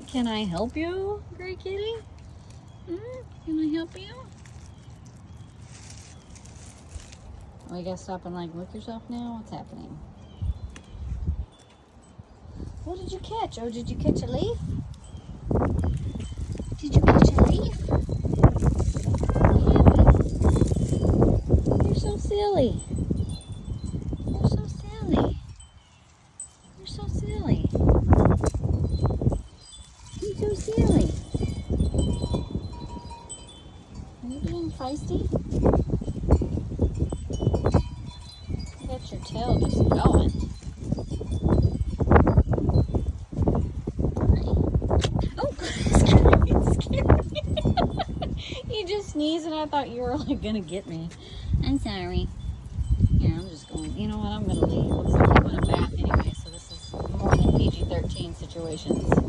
Can I help you, Gray Kitty? Can I help you? Oh, you gotta stop and like look yourself now? What's happening? What did you catch? Oh, did you catch a leaf? Did you catch a leaf? You're so silly. You're so silly. You're so silly. You're so silly. Are you being feisty? You got your tail just going. Oh, it's scary. You just sneezed and I thought you were like gonna get me. I'm sorry. Yeah, I'm just going, you know what, I'm gonna leave. Looks like I'm in a bath anyway, so this is more than PG-13 situations.